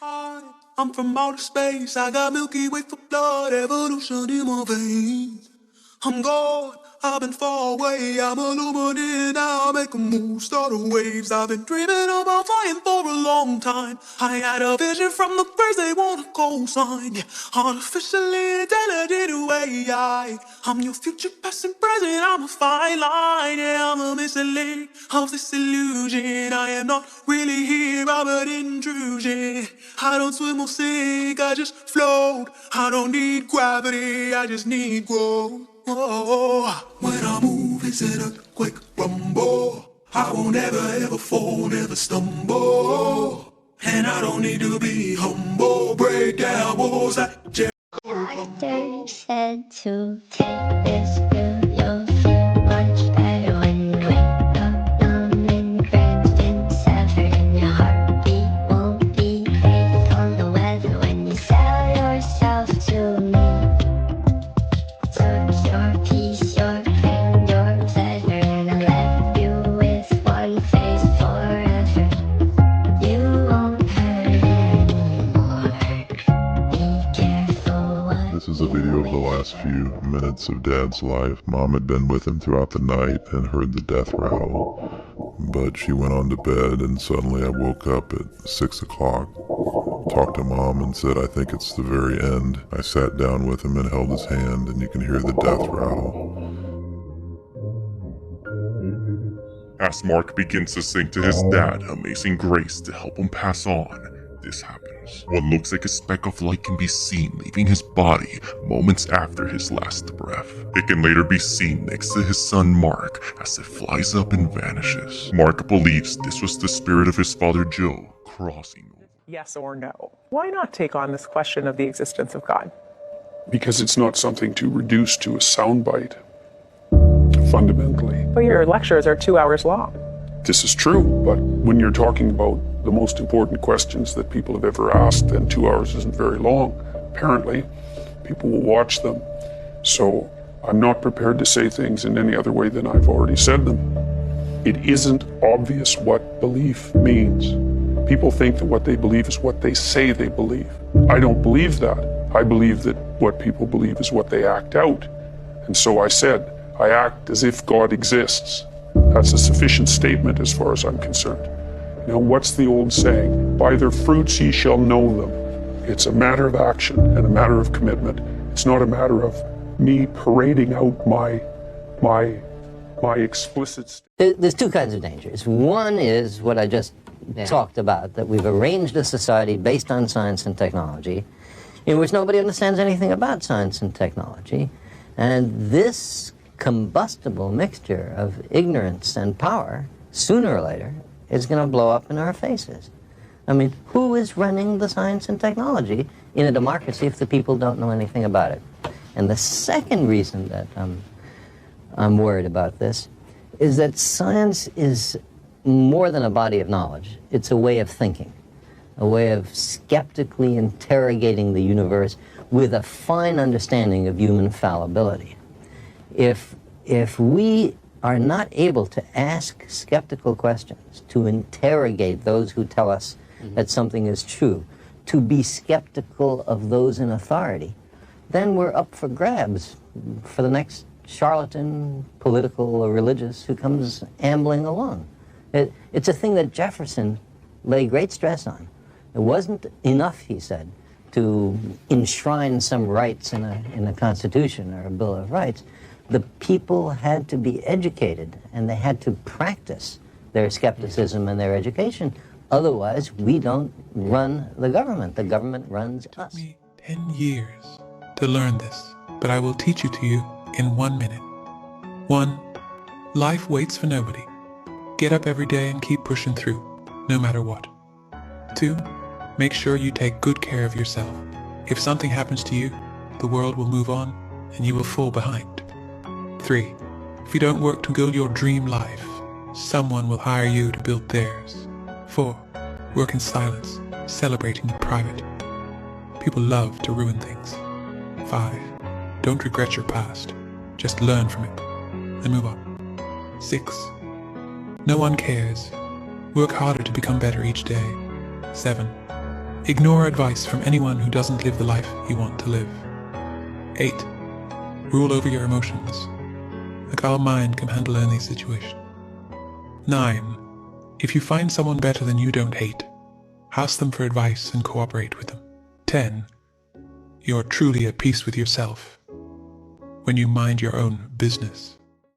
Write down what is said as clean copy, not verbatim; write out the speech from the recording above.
I'm from outer space, I got Milky Way for blood, evolution in my veins. I'm God, I've been far away, I'm illuminated now, make a move, start waves. I've been dreaming about flying for a long time. I had a vision from the birds, they want a cosign. Yeah, artificially intelligent AI. I'm your future, past and present, I'm a fine line. Yeah, I'm a missing link of this illusion. I am not really here, I'm an intrusion. I don't swim or sink, I just float. I don't need gravity, I just need growth. Oh, when I move, it's an earthquake rumble. I won't ever fall, never stumble. And I don't need to be humble. Break down walls like Jericho. Doctor said to take this pill, you'll feel much better when you wake up. Numbing grams been severed and your heartbeat won't be based on the weather when you sell yourself to me. Took your peace, your pain, your pleasure, and I left you with one face forever. You won't hurt anymore. Be careful what. This is a video of the last few minutes of Dad's life. Mom had been with him throughout the night and heard the death rattle, but she went on to bed and suddenly I woke up at 6 o'clock. Talked to Mom and said, I think it's the very end. I sat down with him and held his hand and you can hear the death rattle. As Mark begins to sing to his dad Amazing Grace to help him pass on, this happens. What looks like a speck of light can be seen leaving his body moments after his last breath. It can later be seen next to his son Mark as it flies up and vanishes. Mark believes this was the spirit of his father Joe crossing over. Yes or no? Why not take on this question of the existence of God? Because it's not something to reduce to a soundbite, fundamentally. But your lectures are 2 hours long. This is true, but when you're talking about the most important questions that people have ever asked, then 2 hours isn't very long. Apparently, people will watch them. So I'm not prepared to say things in any other way than I've already said them. It isn't obvious what belief means. People think that what they believe is what they say they believe. I don't believe that. I believe that what people believe is what they act out. And so I said, I act as if God exists. That's a sufficient statement as far as I'm concerned. Now, what's the old saying? By their fruits ye shall know them. It's a matter of action and a matter of commitment. It's not a matter of me parading out my explicit. There's two kinds of dangers. One is what I just talked about, that we've arranged a society based on science and technology in which nobody understands anything about science and technology. And this combustible mixture of ignorance and power, sooner or later, is going to blow up in our faces. I mean, who is running the science and technology in a democracy if the people don't know anything about it? And the second reason that I'm worried about this is that science is more than a body of knowledge. It's a way of thinking, a way of skeptically interrogating the universe with a fine understanding of human fallibility. If we are not able to ask skeptical questions, to interrogate those who tell us that something is true, to be skeptical of those in authority, then we're up for grabs for the next charlatan, political or religious, who comes ambling along. It's a thing that Jefferson lay great stress on. It wasn't enough, he said, to enshrine some rights in a Constitution or a Bill of Rights. The people had to be educated, and they had to practice their skepticism and their education. Otherwise, we don't run the government. The government runs us. It took me 10 years to learn this, but I will teach it to you in 1 minute. 1. Life waits for nobody. Get up every day and keep pushing through, no matter what. 2. Make sure you take good care of yourself. If something happens to you, the world will move on and you will fall behind. 3. If you don't work to build your dream life, someone will hire you to build theirs. 4. Work in silence, celebrating in private. People love to ruin things. 5. Don't regret your past. Just learn from it and move on. 6. No one cares. Work harder to become better each day. 7. Ignore advice from anyone who doesn't live the life you want to live. 8. Rule over your emotions. A calm mind can handle any situation. 9. If you find someone better than you, don't hate. Ask them for advice and cooperate with them. 10. You're truly at peace with yourself when you mind your own business.